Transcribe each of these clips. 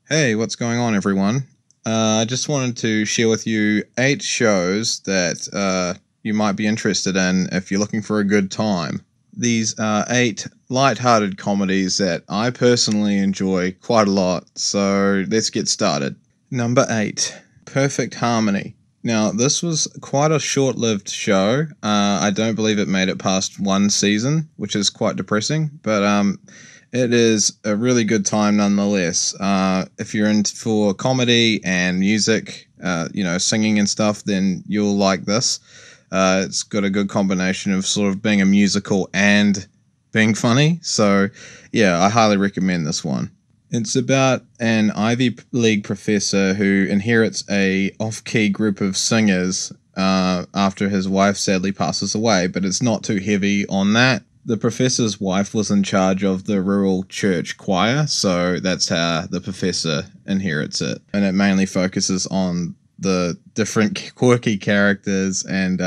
Hey, what's going on, everyone? I just wanted to share with you 8 shows that you might be interested in if you're looking for a good time. These are 8 light-hearted comedies that I personally enjoy quite a lot, so let's get started. Number 8, Perfect Harmony. Now, this was quite a short-lived show. I don't believe it made it past 1 season, which is quite depressing, but it is a really good time nonetheless. If you're in for comedy and music, singing and stuff, then you'll like this. It's got a good combination of sort of being a musical and being funny. So, yeah, I highly recommend this one. It's about an Ivy League professor who inherits a off-key group of singers after his wife sadly passes away, but it's not too heavy on that. The professor's wife was in charge of the rural church choir, so that's how the professor inherits it. And it mainly focuses on the different quirky characters and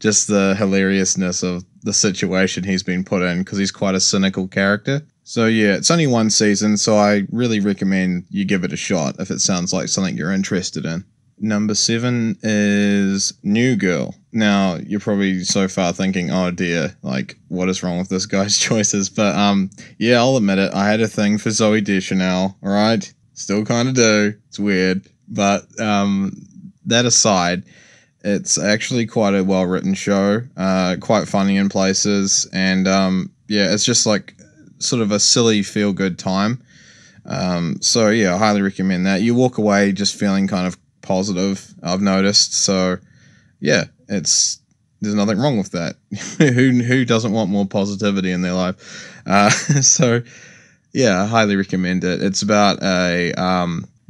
just the hilariousness of the situation he's been put in, because he's quite a cynical character. So yeah, it's only 1 season, so I really recommend you give it a shot if it sounds like something you're interested in. Number 7 is New Girl. Now, you're probably so far thinking, oh dear, like, what is wrong with this guy's choices? But, yeah, I'll admit it, I had a thing for Zoe Deschanel, alright? Still kind of do. It's weird. But, that aside, it's actually quite a well-written show, quite funny in places, and, yeah, it's just like sort of a silly feel-good time. So, yeah, I highly recommend that. You walk away just feeling kind of positive, I've noticed. So yeah, there's nothing wrong with that. Who doesn't want more positivity in their life? So yeah, I highly recommend it. It's about a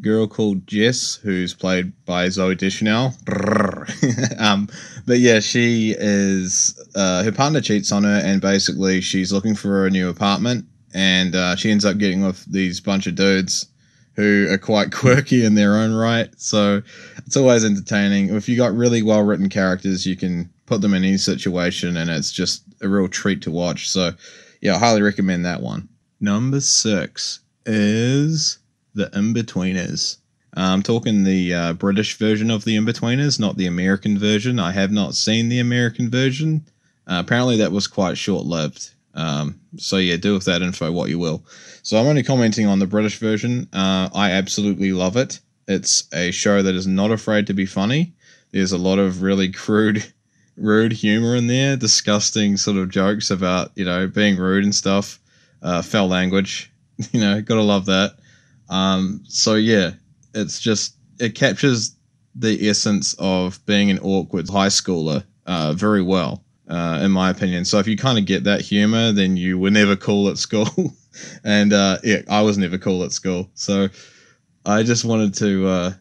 girl called Jess who's played by Zoe Deschanel. But yeah, she is her partner cheats on her, and basically she's looking for a new apartment, and she ends up getting with these bunch of dudes who are quite quirky in their own right. So it's always entertaining. If you got really well written characters, you can put them in any situation, and it's just a real treat to watch. So yeah, I highly recommend that one. Number 6 is The Inbetweeners. I'm talking the British version of The Inbetweeners, not the American version. I have not seen the American version. Apparently that was quite short-lived. So yeah, do with that info what you will. So I'm only commenting on the British version. I absolutely love it. It's a show that is not afraid to be funny. There's a lot of really crude, rude humor in there, disgusting sort of jokes about, being rude and stuff, foul language, gotta love that. So yeah, it captures the essence of being an awkward high schooler very well. In my opinion. So if you kind of get that humor, then you were never cool at school. And yeah, I was never cool at school. So I just wanted to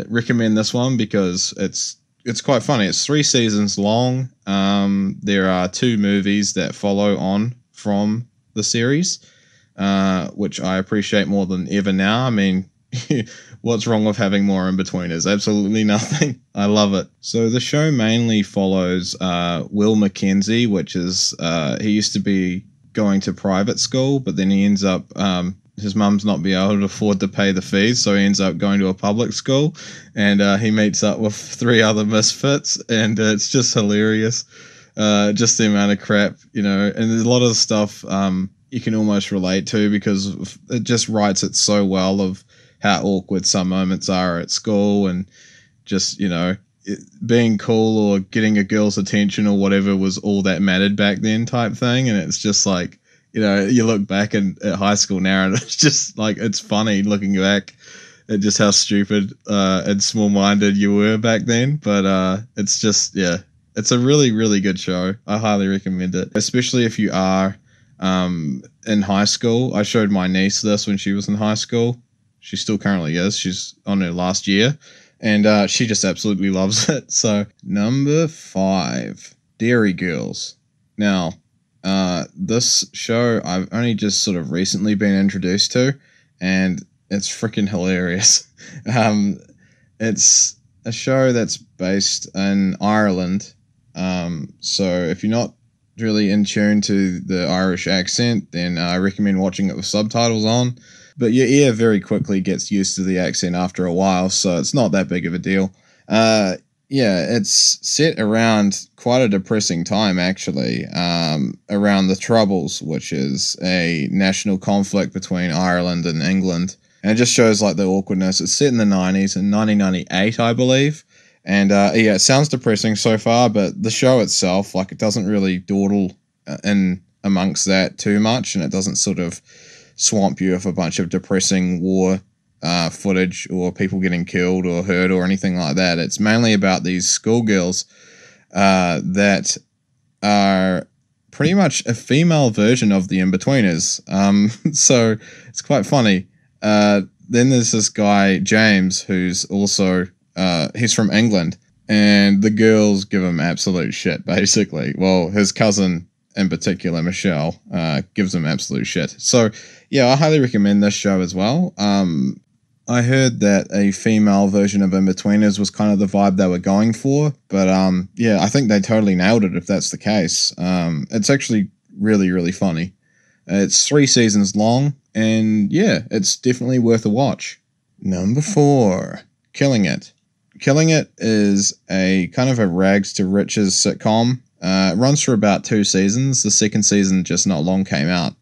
recommend this one because it's quite funny. It's 3 seasons long. There are 2 movies that follow on from the series, which I appreciate more than ever now. I mean, what's wrong with having more in-betweeners? Absolutely nothing. I love it. So the show mainly follows Will Mackenzie, which is he used to be going to private school, but then he ends up his mum's not be able to afford to pay the fees, so he ends up going to a public school, and he meets up with 3 other misfits, and it's just hilarious. Just the amount of crap, and there's a lot of the stuff you can almost relate to, because it just writes it so well of how awkward some moments are at school, and just, being cool or getting a girl's attention or whatever was all that mattered back then type thing. And it's just like, you look back at high school now, and it's just like, it's funny looking back at just how stupid and small-minded you were back then. But it's just, yeah, it's a really, really good show. I highly recommend it, especially if you are in high school. I showed my niece this when she was in high school. She still currently is. She's on her last year, and she just absolutely loves it. So number 5, Dairy Girls. Now, this show I've only just sort of recently been introduced to, and it's freaking hilarious. It's a show that's based in Ireland. So if you're not really in tune to the Irish accent, then I recommend watching it with subtitles on. But your ear very quickly gets used to the accent after a while, so it's not that big of a deal. Yeah, it's set around quite a depressing time, actually, around the Troubles, which is a national conflict between Ireland and England. And it just shows like the awkwardness. It's set in the 90s, in 1998, I believe. And yeah, it sounds depressing so far, but the show itself, like, it doesn't really dawdle in amongst that too much, and it doesn't sort of swamp you with a bunch of depressing war footage or people getting killed or hurt or anything like that. It's mainly about these schoolgirls that are pretty much a female version of the In-Betweeners. So it's quite funny. Then there's this guy, James, who's also, he's from England, and the girls give him absolute shit, basically. Well, his cousin in particular, Michelle, gives him absolute shit. So, yeah, I highly recommend this show as well. I heard that a female version of In-Betweeners was kind of the vibe they were going for, but yeah, I think they totally nailed it if that's the case. It's actually really, really funny. It's 3 seasons long, and yeah, it's definitely worth a watch. Number 4, Killing It. Killing It is a kind of a rags to riches sitcom. It runs for about 2 seasons. The second season just not long came out.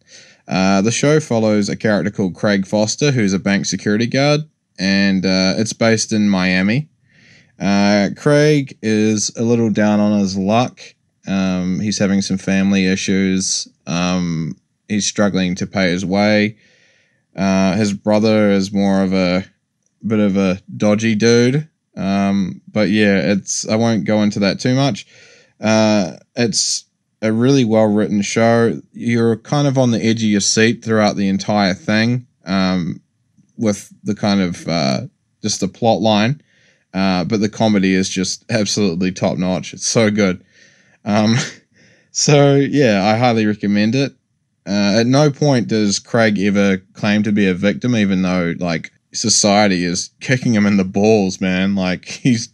The show follows a character called Craig Foster, who's a bank security guard, and it's based in Miami. Craig is a little down on his luck. He's having some family issues. He's struggling to pay his way. His brother is more of a bit of a dodgy dude. But yeah, I won't go into that too much. It's a really well-written show. You're kind of on the edge of your seat throughout the entire thing, with the kind of just the plot line, but the comedy is just absolutely top-notch. It's so good. So yeah, I highly recommend it. At no point does Craig ever claim to be a victim, even though like society is kicking him in the balls, man. Like he's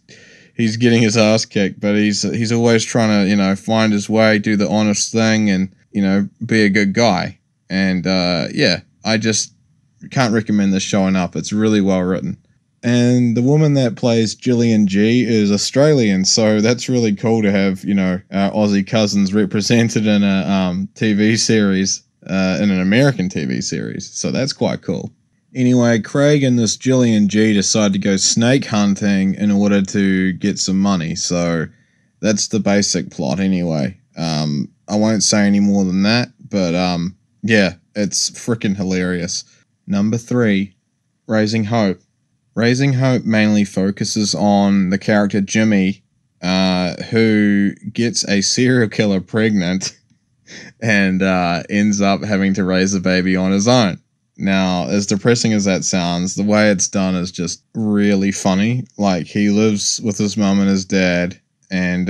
getting his ass kicked, but he's always trying to, find his way, do the honest thing, and, be a good guy. And, yeah, I just can't recommend this show enough. It's really well written. And the woman that plays Gillian G is Australian, so that's really cool to have, our Aussie cousins represented in a TV series, in an American TV series. So that's quite cool. Anyway, Craig and this Gillian G decide to go snake hunting in order to get some money. So that's the basic plot anyway. I won't say any more than that, but yeah, it's freaking hilarious. Number 3, Raising Hope. Raising Hope mainly focuses on the character Jimmy, who gets a serial killer pregnant and ends up having to raise the baby on his own. Now, as depressing as that sounds, the way it's done is just really funny. Like, he lives with his mum and his dad, and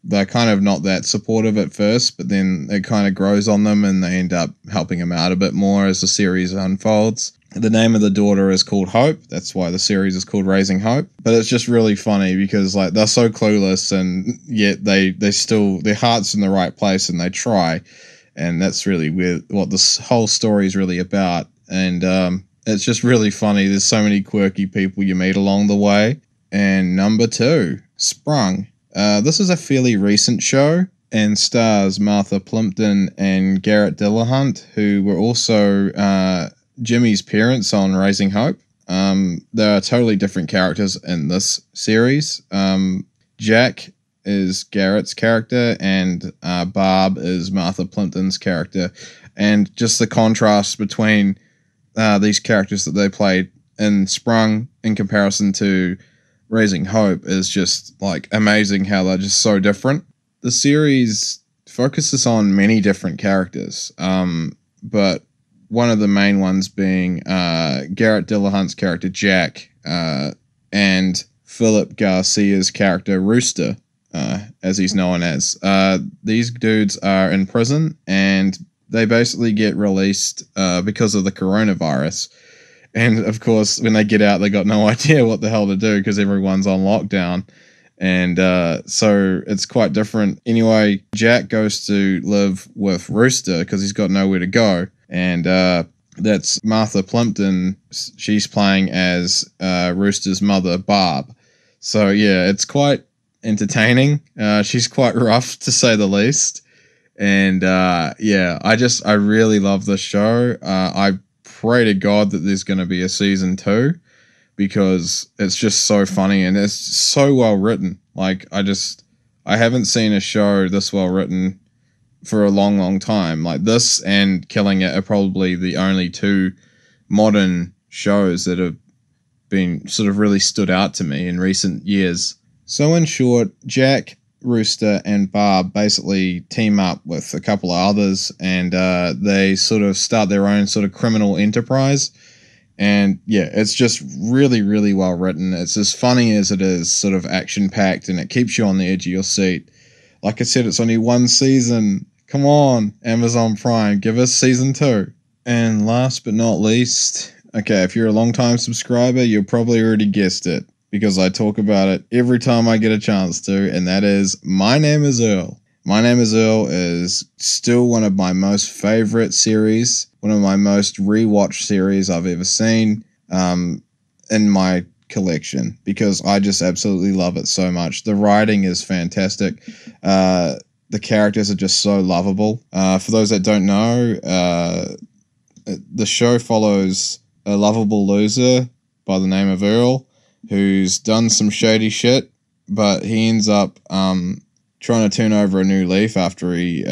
they're kind of not that supportive at first, but then it kind of grows on them, and they end up helping him out a bit more as the series unfolds. The name of the daughter is called Hope. That's why the series is called Raising Hope. But it's just really funny because, like, they're so clueless, and yet they still, their heart's in the right place, and they try. And that's really what this whole story is really about. And it's just really funny. There's so many quirky people you meet along the way. And number 2, Sprung. This is a fairly recent show and stars Martha Plimpton and Garrett Dillahunt, who were also Jimmy's parents on Raising Hope. There are totally different characters in this series. Jack is Garrett's character, and Barb is Martha Plimpton's character. And just the contrast between these characters that they played in Sprung in comparison to Raising Hope is just like amazing how they're just so different. The series focuses on many different characters, but one of the main ones being Garrett Dillahunt's character Jack, and Philip Garcia's character Rooster, as he's known as. These dudes are in prison, and they basically get released because of the coronavirus. And, of course, when they get out, they got no idea what the hell to do because everyone's on lockdown. And so it's quite different. Anyway, Jack goes to live with Rooster because he's got nowhere to go. And That's Martha Plimpton. She's playing as Rooster's mother, Barb. So yeah, it's quite entertaining. She's quite rough to say the least. And yeah, I really love the show. I pray to God that there's going to be a season 2 because it's just so funny and it's so well written. Like I haven't seen a show this well written for a long, long time. Like this and Killing It are probably the only 2 modern shows that have been sort of really stood out to me in recent years. So in short, Jack, Rooster, and Barb basically team up with a couple of others, and they sort of start their own sort of criminal enterprise. And yeah, it's just really, really well written. It's as funny as it is sort of action packed, and it keeps you on the edge of your seat. Like I said, it's only 1 season. Come on, Amazon Prime, give us season 2. And last but not least, okay, if you're a long-time subscriber, you'll probably already guessed it, because I talk about it every time I get a chance to, and that is My Name is Earl. My Name is Earl is still one of my most favorite series, one of my most rewatched series I've ever seen in my collection, because I just absolutely love it so much. The writing is fantastic. The characters are just so lovable. For those that don't know, the show follows a lovable loser by the name of Earl, who's done some shady shit, but he ends up trying to turn over a new leaf after he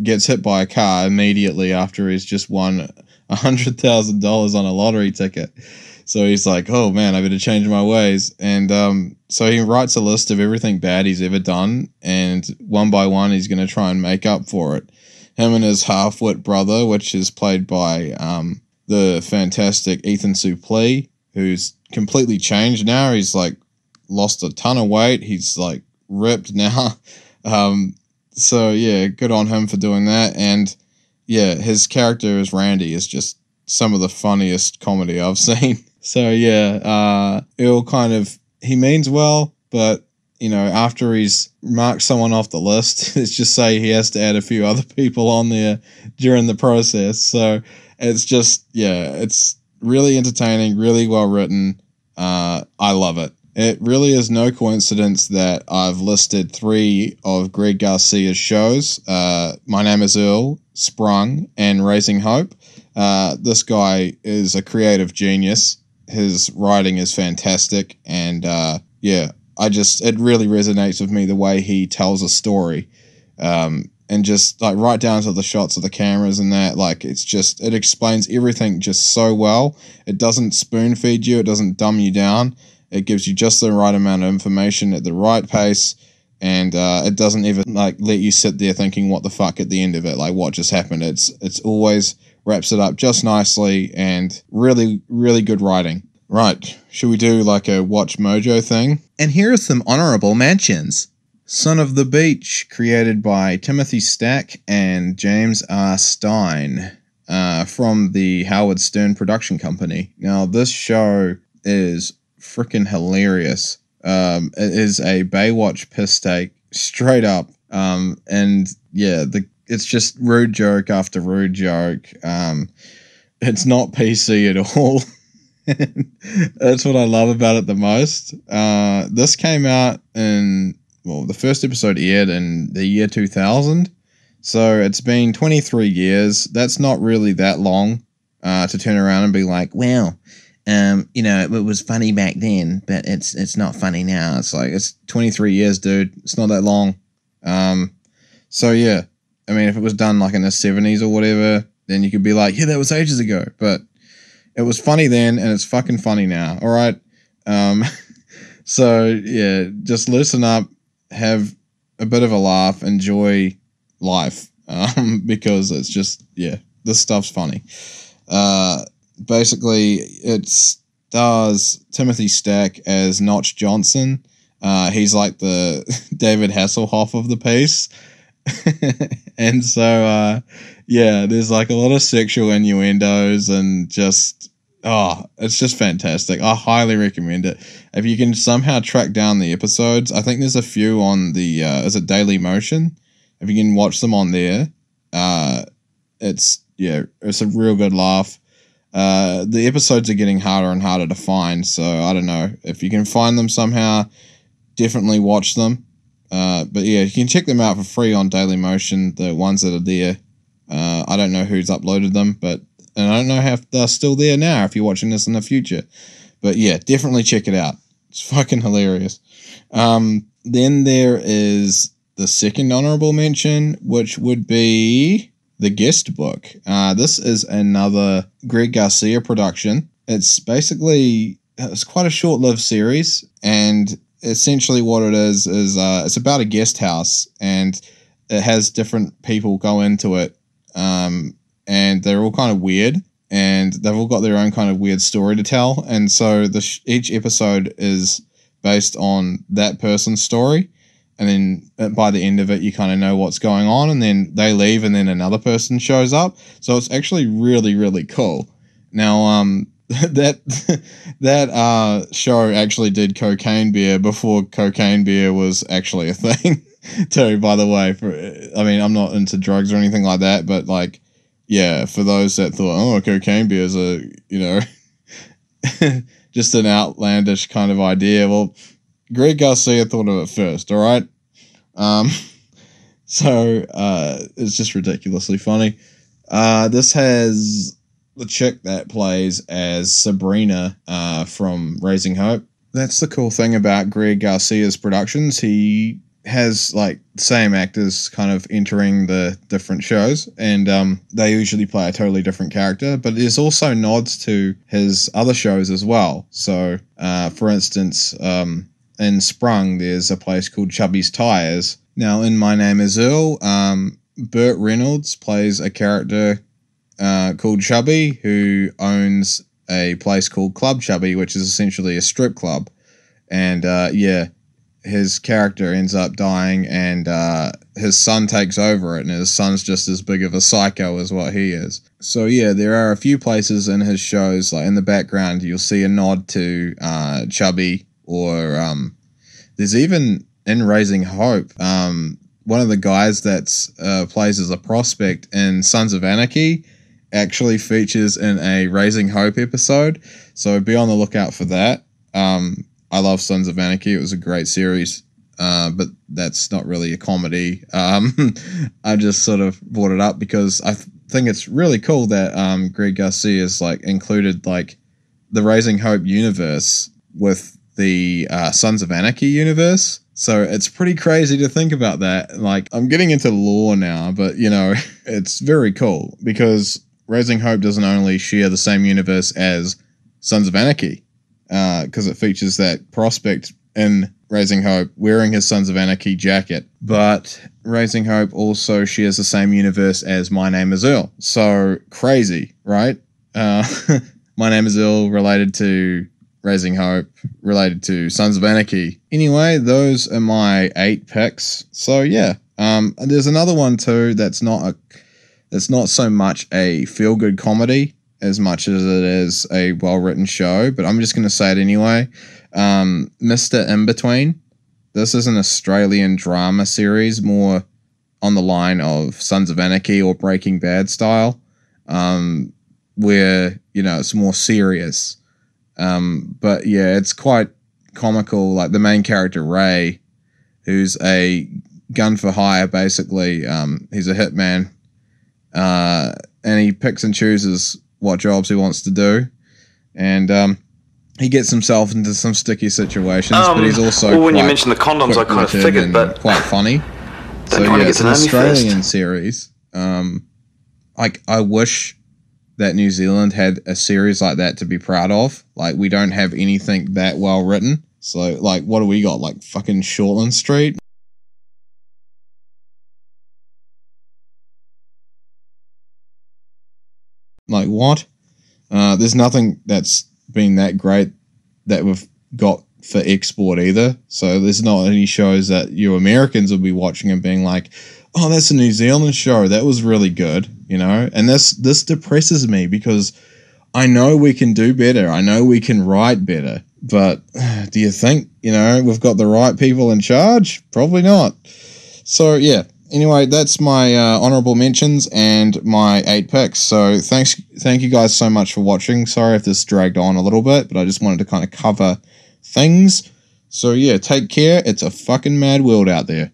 gets hit by a car immediately after he's just won $100,000 on a lottery ticket. So he's like, oh man, I better change my ways. And so he writes a list of everything bad he's ever done, and one by one he's going to try and make up for it. Him and his half-wit brother, which is played by the fantastic Ethan Suplee, who's completely changed now. He's like lost a ton of weight. He's like ripped now. So yeah, good on him for doing that. And yeah, his character as Randy is just some of the funniest comedy I've seen. So yeah, Earl he means well, but you know, after he's marked someone off the list, let's just say he has to add a few other people on there during the process. So it's just, yeah, it's really entertaining, really well written. I love it. It really is no coincidence that I've listed 3 of Greg Garcia's shows, My Name is Earl, Sprung, and Raising Hope. This guy is a creative genius. His writing is fantastic, and yeah, it really resonates with me the way he tells a story. And just like right down to the shots of the cameras and that, like it explains everything just so well. It doesn't spoon feed you, it doesn't dumb you down. It gives you just the right amount of information at the right pace, and it doesn't even like let you sit there thinking what the fuck at the end of it, like what just happened. It's always wraps it up just nicely, and really, really good writing. Right, should we do like a Watch Mojo thing? And here are some honorable mentions. Son of the Beach, created by Timothy Stack and James R. Stein, from the Howard Stern production company. Now, this show is freaking hilarious. It is a Baywatch piss take, straight up. And yeah, it's just rude joke after rude joke. It's not PC at all. That's what I love about it the most. This came out the first episode aired in the year 2000. So it's been 23 years. That's not really that long to turn around and be like, well, you know, it was funny back then, but it's not funny now. It's like, it's 23 years, dude. It's not that long. So yeah, I mean, if it was done like in the 70s or whatever, then you could be like, yeah, that was ages ago. But it was funny then, and it's fucking funny now. All right. So yeah, just listen up, have a bit of a laugh, enjoy life, because it's just, yeah, this stuff's funny. Basically, it stars Timothy Stack as Notch Johnson. He's like the David Hasselhoff of the piece. And so, yeah, there's like a lot of sexual innuendos and just, it's just fantastic. I highly recommend it. If you can somehow track down the episodes, I think there's a few on the, is it Daily Motion? If you can watch them on there, it's a real good laugh. The episodes are getting harder and harder to find, so I don't know. If you can find them somehow, definitely watch them. But yeah, you can check them out for free on Dailymotion, the ones that are there. I don't know who's uploaded them, and I don't know if they're still there now if you're watching this in the future. But yeah, definitely check it out. It's fucking hilarious. Then there is the second honorable mention, which would be The Guest Book. This is another Greg Garcia production. It's quite a short-lived series, and essentially what it is it's about a guest house, and it has different people go into it, and they're all kind of weird, and they've all got their own kind of weird story to tell, and so each episode is based on that person's story, and then by the end of it you kind of know what's going on, and then they leave and then another person shows up, so it's actually really, really cool. Now that show actually did Cocaine Bear before Cocaine Bear was actually a thing too, by the way. I'm not into drugs or anything like that, but like, yeah, for those that thought, oh, Cocaine Bear is a, just an outlandish kind of idea, well, Greg Garcia thought of it first, all right? So it's just ridiculously funny. This has the chick that plays as Sabrina from Raising Hope. That's the cool thing about Greg Garcia's productions. He has like same actors kind of entering the different shows, and they usually play a totally different character, but there's also nods to his other shows as well. So for instance, in Sprung there's a place called Chubby's Tires. Now in My Name is Earl, Burt Reynolds plays a character called Chubby, who owns a place called Club Chubby, which is essentially a strip club. And his character ends up dying, and his son takes over it, and his son's just as big of a psycho as what he is. So yeah, there are a few places in his shows, like in the background, you'll see a nod to Chubby, or there's even in Raising Hope, one of the guys that's plays as a prospect in Sons of Anarchy actually features in a Raising Hope episode, so be on the lookout for that. I love Sons of Anarchy. It was a great series, but that's not really a comedy. I just sort of brought it up because I think it's really cool that Greg Garcia has like included like the Raising Hope universe with the Sons of Anarchy universe. So it's pretty crazy to think about that. Like, I'm getting into lore now, but it's very cool because Raising Hope doesn't only share the same universe as Sons of Anarchy, because it features that prospect in Raising Hope wearing his Sons of Anarchy jacket, but Raising Hope also shares the same universe as My Name is Earl. So crazy, right? My Name is Earl related to Raising Hope, related to Sons of Anarchy. Anyway, those are my 8 picks. So yeah, there's another one too that's not so much a feel-good comedy as much as it is a well-written show, but I'm just going to say it anyway. Mr. In Between. This is an Australian drama series, more on the line of Sons of Anarchy or Breaking Bad style, where, it's more serious. But yeah, it's quite comical. Like the main character, Ray, who's a gun for hire, basically. He's a hitman, and he picks and chooses what jobs he wants to do, and he gets himself into some sticky situations, but he's also well, when you mentioned the condoms, I kind of figured, but quite funny. So yeah, it's an Australian series. I wish that New Zealand had a series like that to be proud of. Like, we don't have anything that well written. So, like, what do we got? Like, fucking Shortland Street? Like, what? There's nothing that's been that great that we've got for export either. So there's not any shows that you Americans will be watching and being like, oh, that's a New Zealand show. That was really good, And this depresses me because I know we can do better. I know we can write better. But do you think, we've got the right people in charge? Probably not. So, yeah, anyway, that's my honorable mentions and my 8 picks. So thank you guys so much for watching. Sorry if this dragged on a little bit, but I just wanted to kind of cover things. So yeah, take care. It's a fucking mad world out there.